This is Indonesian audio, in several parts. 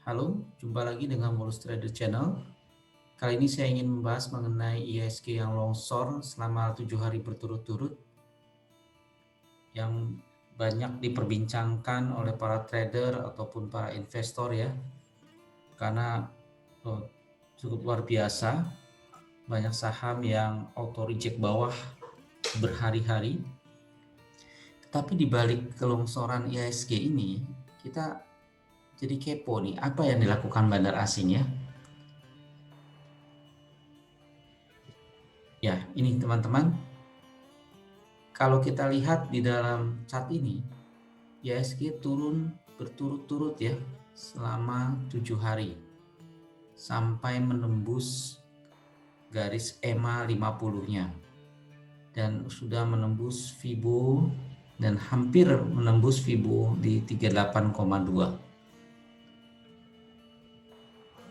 Halo, jumpa lagi dengan Mulus Trader Channel. Kali ini saya ingin membahas mengenai IHSG yang longsor selama 7 hari berturut-turut yang banyak diperbincangkan oleh para trader ataupun para investor ya, karena cukup luar biasa, banyak saham yang auto reject bawah berhari-hari. Tapi di balik kelongsoran IHSG ini, kita jadi kepo nih, apa yang dilakukan bandar asing ya? Ya, ini teman-teman, kalau kita lihat di dalam chart ini, IHSG turun berturut-turut ya selama 7 hari sampai menembus garis EMA 50-nya dan sudah menembus Fibo dan hampir menembus Fibo di 38,2.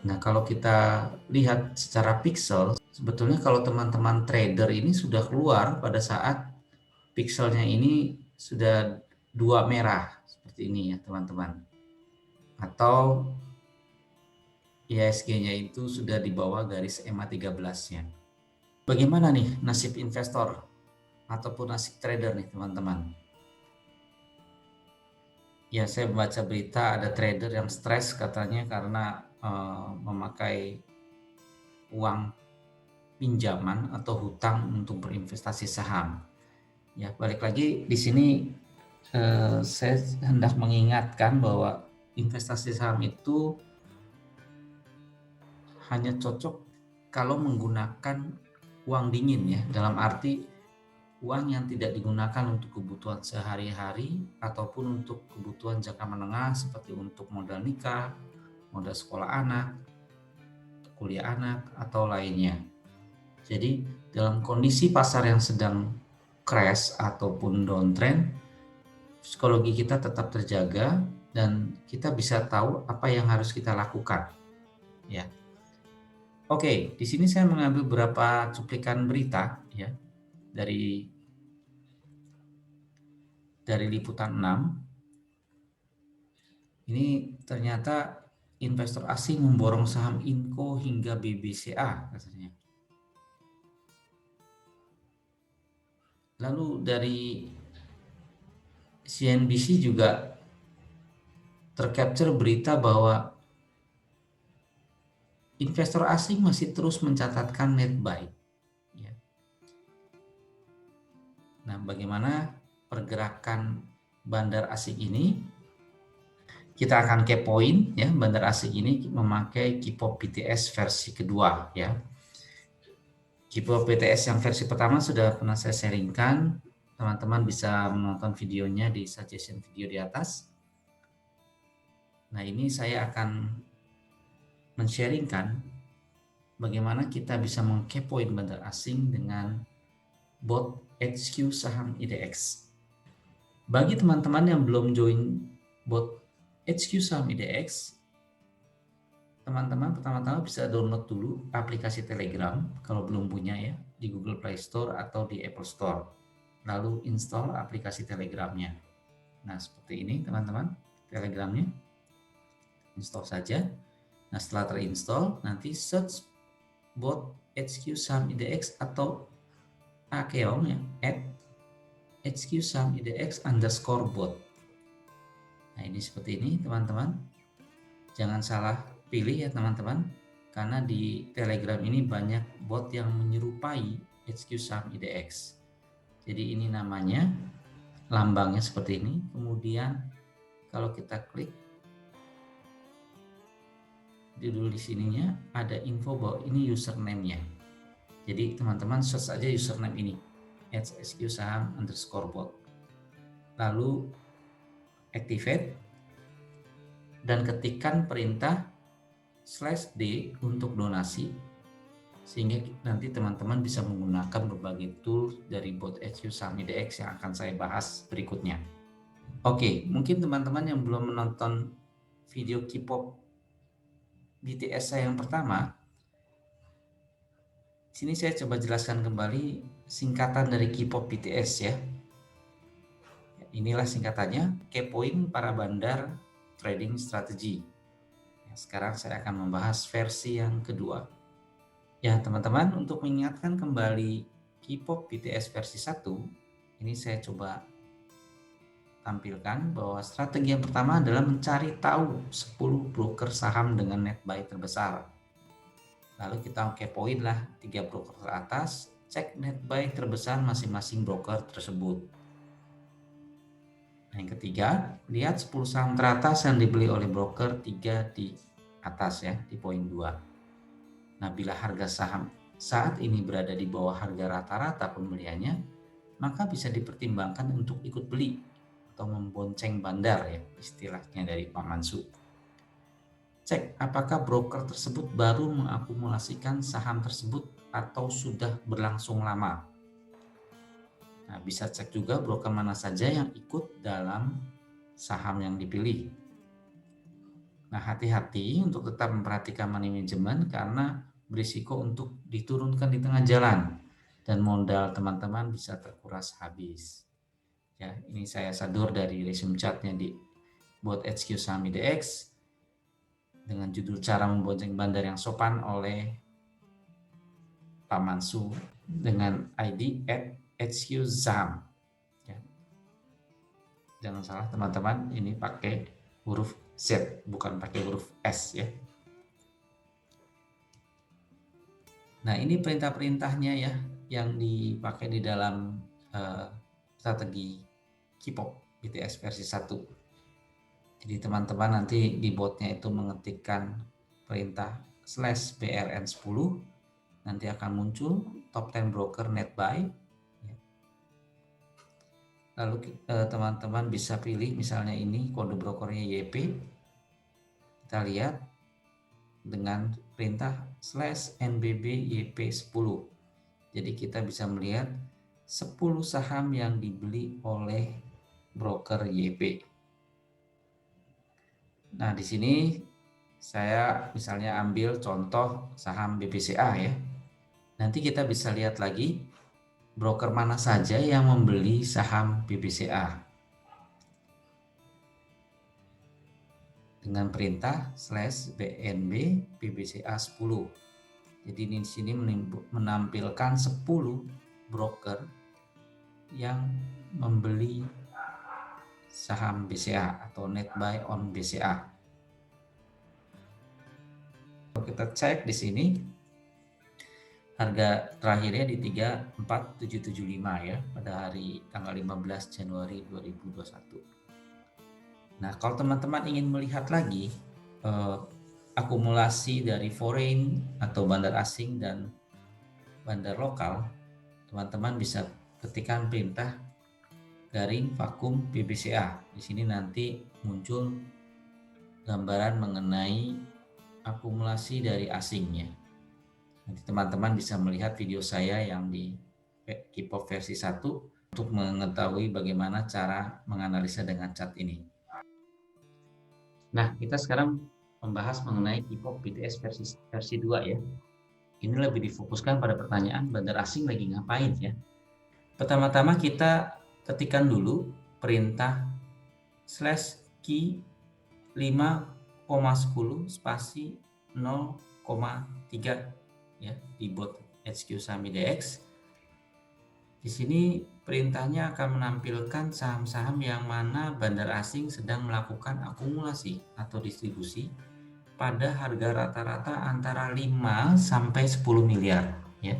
Nah, kalau kita lihat secara pixel, sebetulnya kalau teman-teman trader ini sudah keluar pada saat pixelnya ini sudah 2 merah seperti ini ya teman-teman, atau IHSG-nya itu sudah di bawah garis EMA 13-nya. Bagaimana nih nasib investor ataupun nasib trader nih teman-teman? Ya, saya membaca berita ada trader yang stres katanya karena memakai uang pinjaman atau hutang untuk berinvestasi saham. Ya, balik lagi di sini saya hendak mengingatkan bahwa investasi saham itu hanya cocok kalau menggunakan uang dingin ya, dalam arti uang yang tidak digunakan untuk kebutuhan sehari-hari ataupun untuk kebutuhan jangka menengah seperti untuk modal nikah, modal sekolah anak, kuliah anak, atau lainnya. Jadi dalam kondisi pasar yang sedang crash ataupun downtrend, psikologi kita tetap terjaga dan kita bisa tahu apa yang harus kita lakukan. Ya. Oke, di sini saya mengambil beberapa cuplikan berita ya dari Liputan 6. Ini ternyata investor asing memborong saham Inco hingga BBCA katanya. Lalu dari CNBC juga tercapture berita bahwa investor asing masih terus mencatatkan net buy. Ya. Nah, bagaimana pergerakan bandar asing ini? Kita akan kepoin ya, bandar asing ini memakai Kipop BTS versi kedua ya. Kipop BTS yang versi pertama sudah pernah saya sharingkan. Teman-teman bisa menonton videonya di suggestion video di atas. Nah, ini saya akan men-sharingkan bagaimana kita bisa mengkepoin bandar asing dengan bot HQ saham IDX. Bagi teman-teman yang belum join bot HQ saham IDX, teman-teman pertama-tama bisa download dulu aplikasi Telegram kalau belum punya ya, di Google Play Store atau di Apple Store. Lalu install aplikasi Telegramnya. Nah, seperti ini teman-teman, Telegramnya. Install saja. Nah, setelah terinstall, nanti search bot HQ saham IDX atau akeong ya, @HQ saham IDX _ bot. Nah, ini seperti ini teman-teman. Jangan salah pilih ya teman-teman, karena di Telegram ini banyak bot yang menyerupai HQ saham IDX. Jadi ini namanya, lambangnya seperti ini. Kemudian kalau kita klik dulu di sininya ada info bahwa ini username-nya. Jadi teman-teman search aja username ini, @HQ saham _ bot. Lalu activate dan ketikkan perintah /d untuk donasi, sehingga nanti teman-teman bisa menggunakan berbagai tool dari bot HQ saham IDX yang akan saya bahas berikutnya. Oke, mungkin teman-teman yang belum menonton video K-pop BTS saya yang pertama, sini saya coba jelaskan kembali singkatan dari K-pop BTS ya. Inilah singkatannya, kepoin para bandar trading strategi. Sekarang saya akan membahas versi yang kedua. Ya teman-teman, untuk mengingatkan kembali KPOP BTS versi 1, ini saya coba tampilkan bahwa strategi yang pertama adalah mencari tahu 10 broker saham dengan net buy terbesar. Lalu kita kepoin lah 3 broker teratas, cek net buy terbesar masing-masing broker tersebut. Nah, yang ketiga, lihat 10 saham teratas yang dibeli oleh broker 3 di atas ya, di poin 2. Nah, bila harga saham saat ini berada di bawah harga rata-rata pembeliannya, maka bisa dipertimbangkan untuk ikut beli atau membonceng bandar ya, istilahnya dari Pak Mansur. Cek apakah broker tersebut baru mengakumulasikan saham tersebut atau sudah berlangsung lama. Nah, bisa cek juga broker mana saja yang ikut dalam saham yang dipilih. Nah, hati-hati untuk tetap memperhatikan money management karena berisiko untuk diturunkan di tengah jalan dan modal teman-teman bisa terkuras habis. Ya, ini saya sadur dari resume chartnya di Bot HQ Saham IDX dengan judul Cara Membonceng Bandar yang Sopan oleh Pak Mansur dengan ID @HQ_Saham. Ya. Jangan salah teman-teman, ini pakai huruf Z, bukan pakai huruf S ya. Nah, ini perintah-perintahnya ya yang dipakai di dalam strategi KPOP BTS versi 1. Jadi teman-teman nanti di botnya itu mengetikkan perintah /BRN10, nanti akan muncul top 10 broker net buy. Lalu teman-teman bisa pilih misalnya ini kode brokernya YP. Kita lihat dengan perintah /NBBYP10. Jadi kita bisa melihat 10 saham yang dibeli oleh broker YP. Nah, di sini saya misalnya ambil contoh saham BBCA ya. Nanti kita bisa lihat lagi broker mana saja yang membeli saham BBCA. Dengan perintah /BNB BBCA10. Jadi di sini menampilkan 10 broker yang membeli saham BCA atau net buy on BCA. Kalau kita cek di sini harga terakhirnya di 34775 ya pada hari tanggal 15 Januari 2021. Nah, kalau teman-teman ingin melihat lagi akumulasi dari foreign atau bandar asing dan bandar lokal, teman-teman bisa ketikkan perintah garing vakum BBCA. Di sini nanti muncul gambaran mengenai akumulasi dari asingnya. Nanti teman-teman bisa melihat video saya yang di KPOP versi 1 untuk mengetahui bagaimana cara menganalisa dengan chart ini. Nah, kita sekarang membahas mengenai KPOP BTS versi 2 ya. Ini lebih difokuskan pada pertanyaan bandar asing lagi ngapain ya. Pertama-tama kita ketikkan dulu perintah /key 5,10 spasi 0,3 ya di bot HQ Saham IDX. Di sini perintahnya akan menampilkan saham-saham yang mana bandar asing sedang melakukan akumulasi atau distribusi pada harga rata-rata antara 5 sampai 10 miliar ya.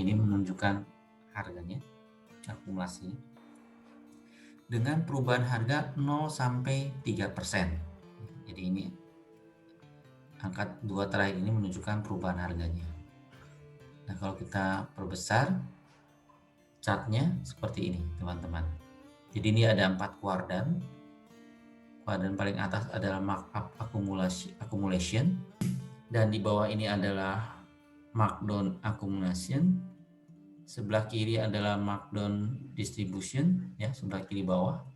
Ini menunjukkan harganya, akumulasinya. Dengan perubahan harga 0 sampai 3%. Jadi ini angka 2 terakhir ini menunjukkan perubahan harganya. Nah, kalau kita perbesar chartnya seperti ini teman-teman. Jadi ini ada 4 kuadran. Kuadran paling atas adalah markup accumulation dan di bawah ini adalah markdown accumulation. Sebelah kiri adalah markdown distribution ya, sebelah kiri bawah,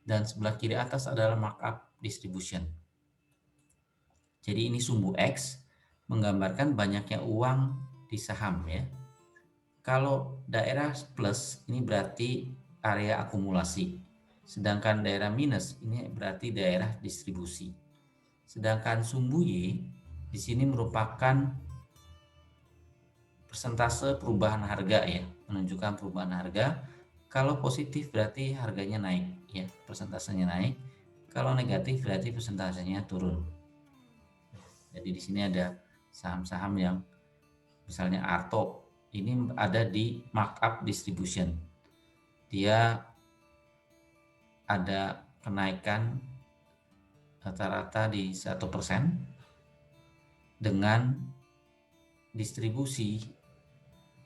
dan sebelah kiri atas adalah markup distribution. Jadi ini sumbu X menggambarkan banyaknya uang di saham ya. Kalau daerah plus ini berarti area akumulasi. Sedangkan daerah minus ini berarti daerah distribusi. Sedangkan sumbu Y di sini merupakan persentase perubahan harga ya, menunjukkan perubahan harga. Kalau positif berarti harganya naik ya, persentasenya naik. Kalau negatif berarti persentasenya turun. Jadi di sini ada saham-saham yang misalnya Arto ini ada di markup distribution. Dia ada kenaikan rata-rata di 1% dengan distribusi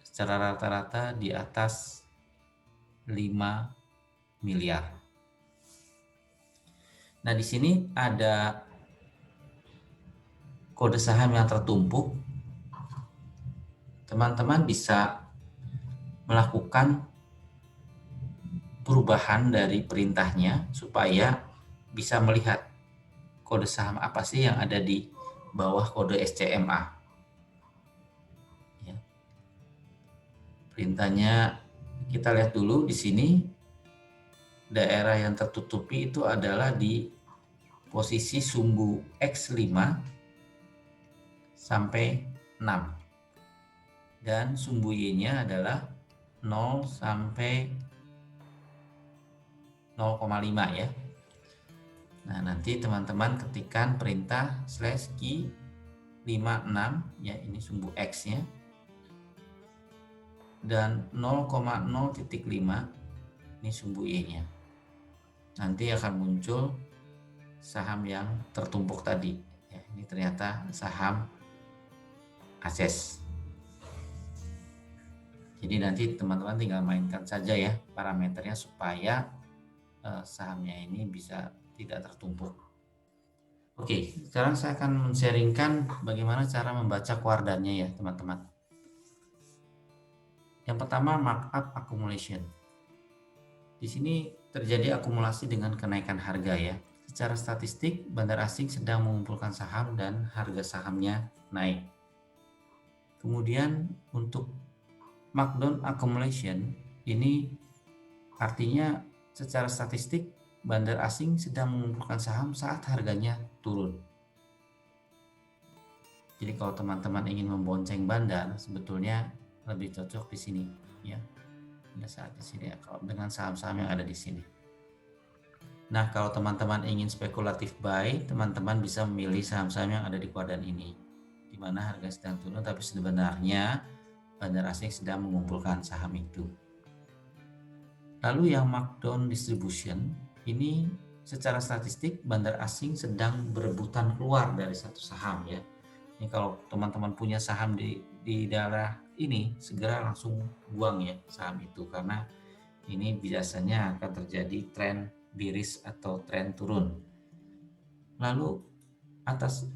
secara rata-rata di atas 5 miliar. Nah, di sini ada kode saham yang tertumpuk. Teman-teman bisa melakukan perubahan dari perintahnya supaya bisa melihat kode saham apa sih yang ada di bawah kode SCMA. Ya. Perintahnya kita lihat dulu di sini. Daerah yang tertutupi itu adalah di posisi sumbu X5 sampai 6. Dan sumbu Y-nya adalah 0 sampai 0,5 ya. Nah, nanti teman-teman ketikkan perintah /key 56 ya, ini sumbu X-nya. Dan 0,0.5 ini sumbu Y-nya. Nanti akan muncul saham yang tertumpuk tadi. Ya, ini ternyata saham Akses. Jadi nanti teman-teman tinggal mainkan saja ya parameternya supaya sahamnya ini bisa tidak tertumpuk. Oke, sekarang saya akan men-sharingkan bagaimana cara membaca kuardannya ya teman-teman. Yang pertama, markup accumulation. Di sini terjadi akumulasi dengan kenaikan harga ya. Secara statistik, bandar asing sedang mengumpulkan saham dan harga sahamnya naik. Kemudian untuk markdown accumulation, ini artinya secara statistik bandar asing sedang mengumpulkan saham saat harganya turun. Jadi kalau teman-teman ingin membonceng bandar, sebetulnya lebih cocok di sini ya. Pada saat di sini ya, kalau dengan saham-saham yang ada di sini. Nah, kalau teman-teman ingin spekulatif buy, teman-teman bisa memilih saham-saham yang ada di kuadran ini, di mana harga sedang turun, tapi sebenarnya bandar asing sedang mengumpulkan saham itu. Lalu yang markdown distribution, ini secara statistik bandar asing sedang berebutan keluar dari satu saham ya. Ini kalau teman-teman punya saham di daerah ini, segera langsung buang ya saham itu, karena ini biasanya akan terjadi tren bearish atau tren turun. Lalu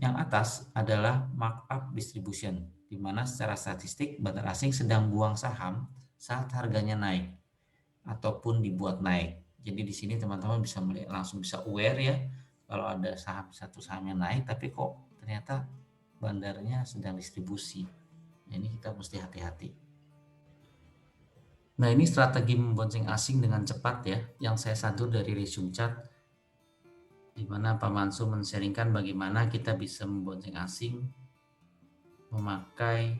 yang atas adalah markup distribution, di mana secara statistik bandar asing sedang buang saham saat harganya naik ataupun dibuat naik. Jadi di sini teman-teman bisa langsung bisa aware ya, kalau ada satu saham yang naik tapi kok ternyata bandarnya sedang distribusi. Nah, ini kita mesti hati-hati. Nah, ini strategi membonceng asing dengan cepat ya, yang saya sadur dari Resume Chart, di mana Pak Mansur men-sharingkan bagaimana kita bisa membonceng asing memakai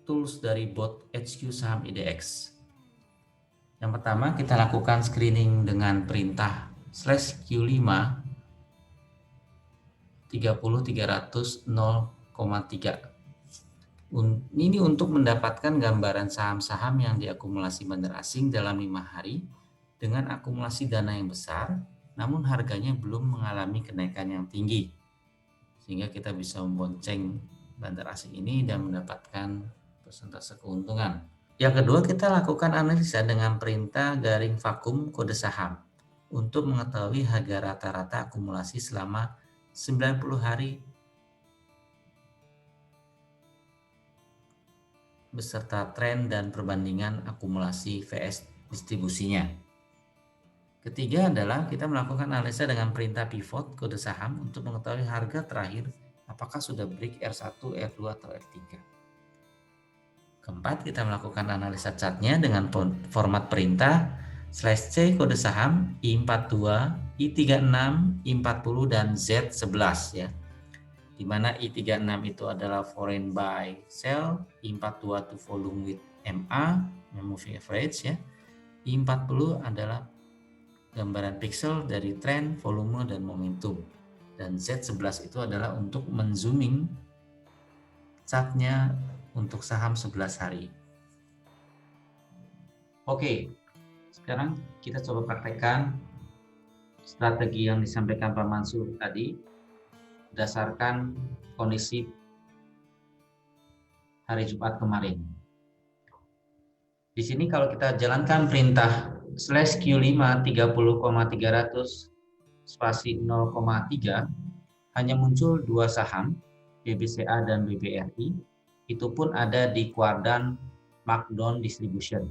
tools dari bot HQ saham IDX. Yang pertama, kita lakukan screening dengan perintah /Q5 30.300 0,3. Ini untuk mendapatkan gambaran saham-saham yang diakumulasi bandar asing dalam 5 hari dengan akumulasi dana yang besar, namun harganya belum mengalami kenaikan yang tinggi, sehingga kita bisa membonceng bandar asing ini dan mendapatkan persentase keuntungan. Yang kedua, kita lakukan analisa dengan perintah garing vakum kode saham untuk mengetahui harga rata-rata akumulasi selama 90 hari beserta tren dan perbandingan akumulasi vs distribusinya. Ketiga adalah kita melakukan analisa dengan perintah pivot kode saham untuk mengetahui harga terakhir apakah sudah break R1, R2 atau R3. Keempat, kita melakukan analisa chartnya dengan format perintah /C kode saham I42, I36, I40 dan Z11 ya. di mana I36 itu adalah foreign buy sell, I42 itu volume with MA, moving average ya. I40 adalah gambaran pixel dari tren, volume, dan momentum. Dan Z11 itu adalah untuk menzooming chartnya untuk saham 11 hari. Oke, sekarang kita coba praktekkan strategi yang disampaikan Pak Mansur tadi berdasarkan kondisi hari Jumat kemarin. Di sini kalau kita jalankan perintah /Q5 30,300 spasi 0,3 hanya muncul dua saham, BBCA dan BBRI, itu pun ada di kuadran markdown distribution.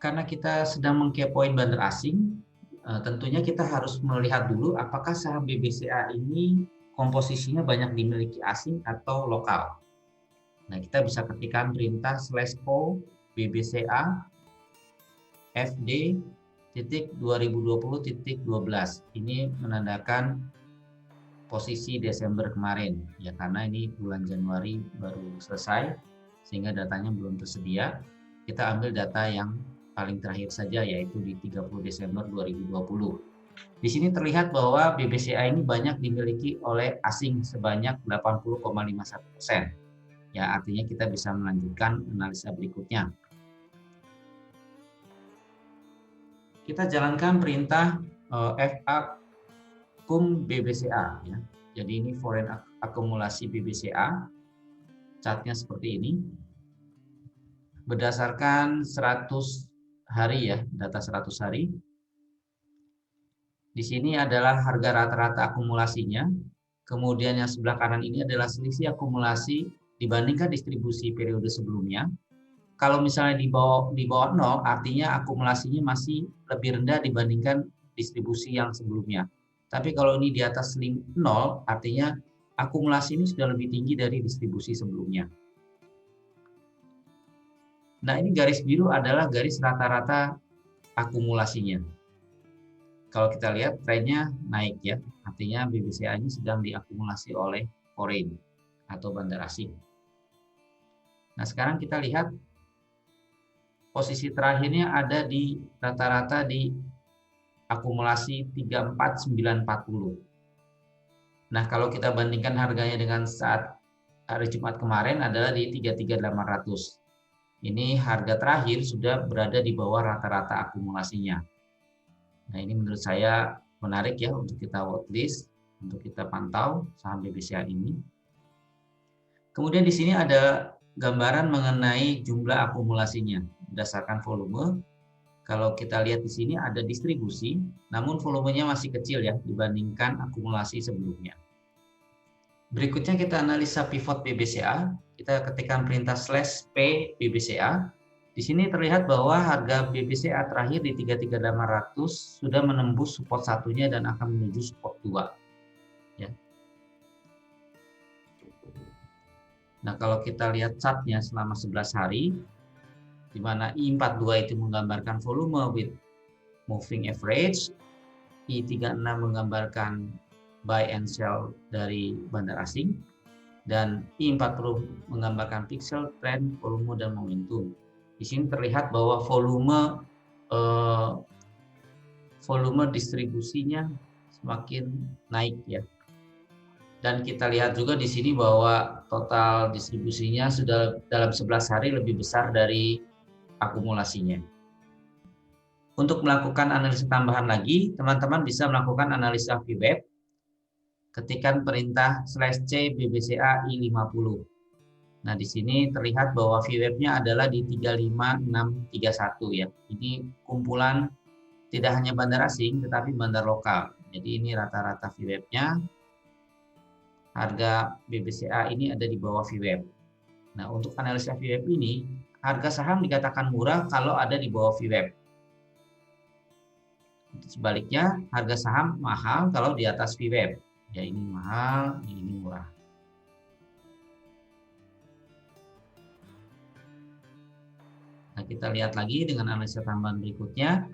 Karena kita sedang mengkepoin bandar asing, tentunya kita harus melihat dulu apakah saham BBCA ini komposisinya banyak dimiliki asing atau lokal. Nah, kita bisa ketikkan perintah /O BBCA FD titik 2020.12. Ini menandakan posisi Desember kemarin ya, karena ini bulan Januari baru selesai sehingga datanya belum tersedia. Kita ambil data yang paling terakhir saja, yaitu di 30 Desember 2020. Di sini terlihat bahwa BBCA ini banyak dimiliki oleh asing sebanyak 80,51%. Ya, artinya kita bisa melanjutkan analisa berikutnya. Kita jalankan perintah FA cum BBCA ya. Jadi ini foreign akumulasi BBCA. Chartnya seperti ini. Berdasarkan 100 hari ya, data 100 hari. Di sini adalah harga rata-rata akumulasinya. Kemudian yang sebelah kanan ini adalah selisih akumulasi dibandingkan distribusi periode sebelumnya. Kalau misalnya di bawah 0, artinya akumulasinya masih lebih rendah dibandingkan distribusi yang sebelumnya. Tapi kalau ini di atas 0, artinya akumulasi ini sudah lebih tinggi dari distribusi sebelumnya. Nah, ini garis biru adalah garis rata-rata akumulasinya. Kalau kita lihat trennya naik ya, artinya BBCA ini sedang diakumulasi oleh foreign atau bandar asing. Nah, sekarang kita lihat posisi terakhirnya ada di rata-rata di akumulasi 34940. Nah, kalau kita bandingkan harganya dengan saat hari Jumat kemarin adalah di 33800. Ini harga terakhir sudah berada di bawah rata-rata akumulasinya. Nah, ini menurut saya menarik ya untuk kita watchlist, untuk kita pantau saham BBCA ini. Kemudian di sini ada gambaran mengenai jumlah akumulasinya berdasarkan volume. Kalau kita lihat di sini ada distribusi, namun volumenya masih kecil ya dibandingkan akumulasi sebelumnya. Berikutnya kita analisa pivot BBCA. Kita ketikkan perintah /P BBCA. Di sini terlihat bahwa harga BBCA terakhir di 33800 sudah menembus support satunya dan akan menuju support 2. Ya. Nah, kalau kita lihat chartnya selama 11 hari, di mana I42 itu menggambarkan volume with moving average, I36 menggambarkan buy and sell dari bandar asing, dan I40 menggambarkan pixel, trend, volume, dan momentum. Di sini terlihat bahwa volume distribusinya semakin naik ya. Dan kita lihat juga di sini bahwa total distribusinya sudah dalam 11 hari lebih besar dari akumulasinya. Untuk melakukan analisa tambahan lagi, teman-teman bisa melakukan analisa VWAP. Ketikkan perintah /C BBCA I50. Nah, di sini terlihat bahwa VWAP-nya adalah di 35631 ya. Ini kumpulan tidak hanya bandar asing tetapi bandar lokal. Jadi ini rata-rata VWAP-nya. Harga BBCA ini ada di bawah VWAP. Nah, untuk analisa VWAP ini, harga saham dikatakan murah kalau ada di bawah VWAP. Sebaliknya, harga saham mahal kalau di atas VWAP. Ya, ini mahal, ini murah. Nah, kita lihat lagi dengan analisa tambahan berikutnya.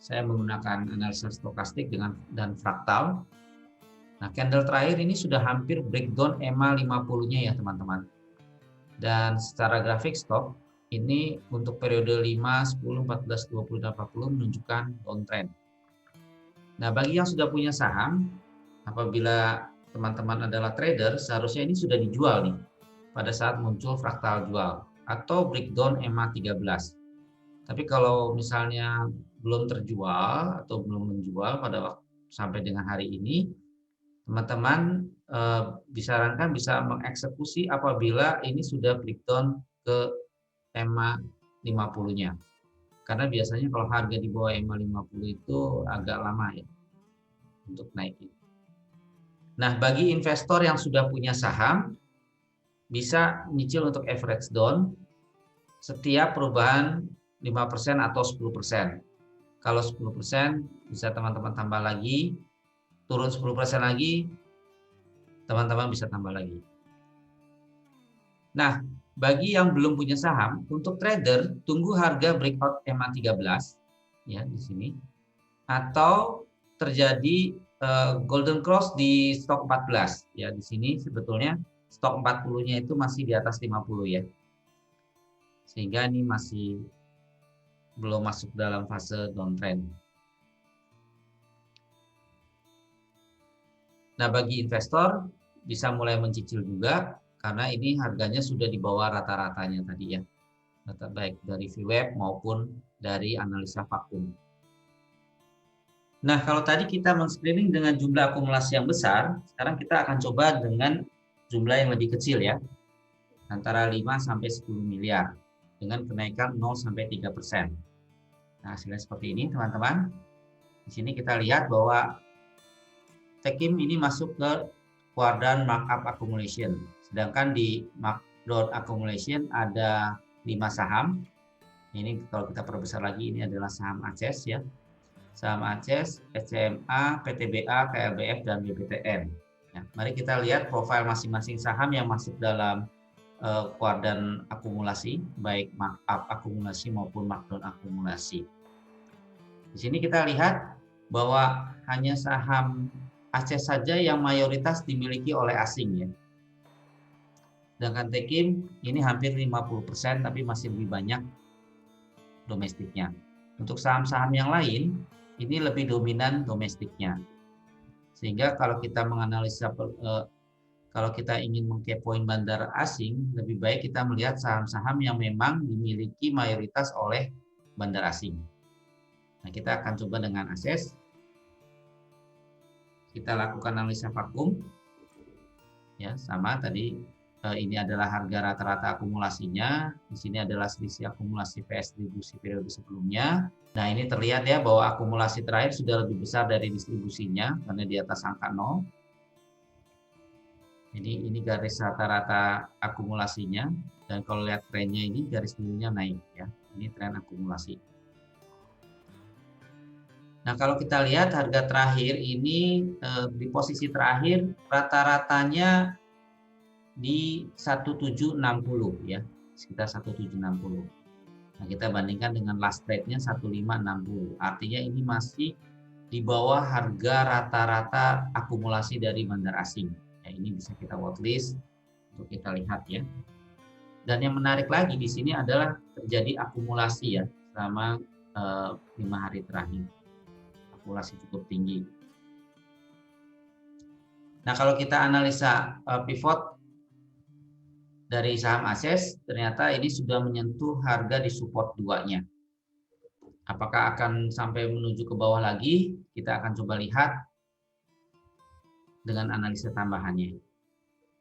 saya menggunakan analisa stokastik dan fraktal. Nah, candle terakhir ini sudah hampir breakdown EMA 50-nya ya teman-teman. Dan secara grafik stop, ini untuk periode 5, 10, 14, 20, dan 40 menunjukkan downtrend. Nah, bagi yang sudah punya saham, apabila teman-teman adalah trader, seharusnya ini sudah dijual nih pada saat muncul fraktal jual atau breakdown EMA 13. Tapi kalau misalnya belum terjual atau belum menjual pada waktu sampai dengan hari ini, teman-teman disarankan bisa mengeksekusi apabila ini sudah breakdown ke EMA 50-nya. Karena biasanya kalau harga di bawah EMA 50 itu agak lama ya untuk naikin. Nah, bagi investor yang sudah punya saham, bisa nyicil untuk average down setiap perubahan 5% atau 10%. Kalau 10% bisa teman-teman tambah lagi, turun 10% lagi, teman-teman bisa tambah lagi. Nah, bagi yang belum punya saham, untuk trader tunggu harga breakout EMA 13 ya di sini atau terjadi golden cross di stok 14 ya di sini sebetulnya stok 40-nya itu masih di atas 50 ya. Sehingga ini masih belum masuk dalam fase downtrend. Nah, bagi investor bisa mulai mencicil juga karena ini harganya sudah di bawah rata-ratanya tadi ya. Baik dari VWAP maupun dari analisa vakum. Nah, kalau tadi kita men-screening dengan jumlah akumulasi yang besar, sekarang kita akan coba dengan jumlah yang lebih kecil ya. Antara 5 sampai 10 miliar dengan kenaikan 0 sampai 3%. Nah, hasilnya seperti ini, teman-teman. Di sini kita lihat bahwa Tekim ini masuk ke kuadran markup accumulation. Sedangkan di markdown accumulation ada 5 saham. Ini kalau kita perbesar lagi ini adalah saham ACES ya. Saham ACES, SCMA, PTBA, KLBF, dan BBTN. Ya, mari kita lihat profil masing-masing saham yang masuk dalam kuadran akumulasi, baik markup akumulasi maupun markdown akumulasi. Di sini kita lihat bahwa hanya saham ACES saja yang mayoritas dimiliki oleh asing ya. Sedangkan Tekim ini hampir 50% tapi masih lebih banyak domestiknya. Untuk saham-saham yang lain ini lebih dominan domestiknya. Sehingga kalau kita menganalisa kalau kita ingin mengkepoin bandar asing, lebih baik kita melihat saham-saham yang memang dimiliki mayoritas oleh bandar asing. Nah, kita akan coba dengan ACES. Kita lakukan analisa vakum. Ya, sama tadi ini adalah harga rata-rata akumulasinya. Di sini adalah selisih akumulasi PS distribusi periode sebelumnya. Nah, ini terlihat ya bahwa akumulasi terakhir sudah lebih besar dari distribusinya karena di atas angka 0. Jadi ini garis rata-rata akumulasinya dan kalau lihat trennya ini garis birunya naik ya. Ini tren akumulasi. Nah, kalau kita lihat harga terakhir ini di posisi terakhir rata-ratanya di 1760 ya, sekitar 1760. Nah, kita bandingkan dengan last trade-nya 1560. Artinya ini masih di bawah harga rata-rata akumulasi dari bandar asing. Ya, ini bisa kita watchlist untuk kita lihat ya. Dan yang menarik lagi di sini adalah terjadi akumulasi ya selama 5 hari terakhir. Akumulasi cukup tinggi. Nah, kalau kita analisa pivot dari saham ACES, ternyata ini sudah menyentuh harga di support 2-nya. Apakah akan sampai menuju ke bawah lagi? Kita akan coba lihat dengan analisa tambahannya.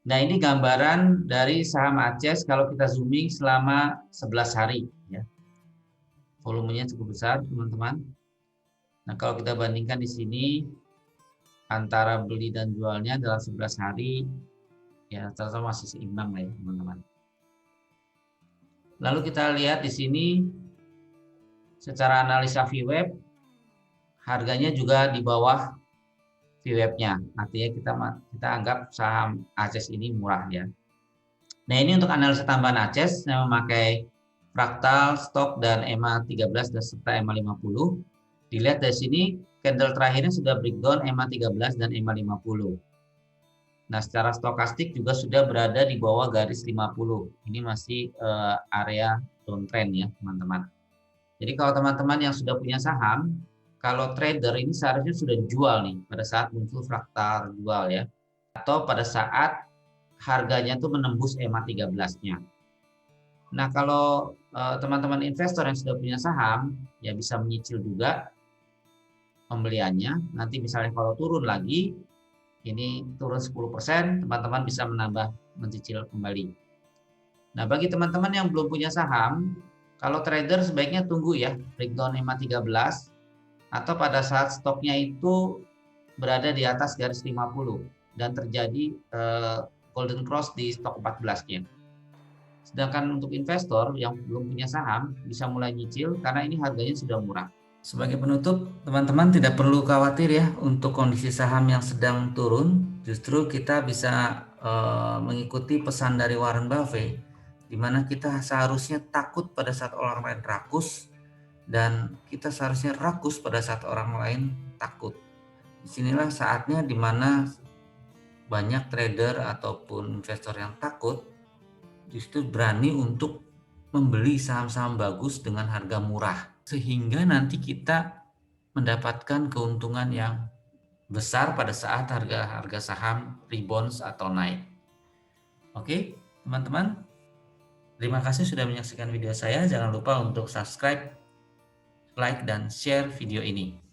Nah, ini gambaran dari saham ACES kalau kita zooming selama 11 hari. Ya. Volumenya cukup besar, teman-teman. Nah, kalau kita bandingkan di sini, antara beli dan jualnya dalam 11 hari, ya ternyata masih seimbang lah ya, teman-teman. Lalu kita lihat di sini, secara analisa VWAP, harganya juga di bawah VWAP-nya. Artinya kita anggap saham ACES ini murah ya. Nah, ini untuk analisa tambahan ACES yang memakai fraktal, stok, dan EMA 13 dan serta EMA 50. Dilihat dari sini, candle terakhirnya sudah breakdown EMA 13 dan EMA 50. Nah, secara stokastik juga sudah berada di bawah garis 50. Ini masih area downtrend ya, teman-teman. Jadi kalau teman-teman yang sudah punya saham, kalau trader ini seharusnya sudah jual nih pada saat muncul fraktal jual ya. Atau pada saat harganya tuh menembus EMA 13-nya. Nah, kalau teman-teman investor yang sudah punya saham, ya bisa menyicil juga pembeliannya. Nanti misalnya kalau turun lagi, ini turun 10%, teman-teman bisa menambah mencicil kembali. Nah, bagi teman-teman yang belum punya saham, kalau trader sebaiknya tunggu ya, breakdown EMA 13, atau pada saat stoknya itu berada di atas garis 50 dan terjadi golden cross di stok 14-nya. Sedangkan untuk investor yang belum punya saham bisa mulai nyicil karena ini harganya sudah murah. Sebagai penutup, teman-teman tidak perlu khawatir ya untuk kondisi saham yang sedang turun. Justru kita bisa mengikuti pesan dari Warren Buffett, di mana kita seharusnya takut pada saat orang lain rakus dan kita seharusnya rakus pada saat orang lain takut. Disinilah saatnya di mana banyak trader ataupun investor yang takut justru berani untuk membeli saham-saham bagus dengan harga murah, sehingga nanti kita mendapatkan keuntungan yang besar pada saat harga saham rebound atau naik. Oke, teman-teman, terima kasih sudah menyaksikan video saya. Jangan lupa untuk subscribe, like, dan share video ini.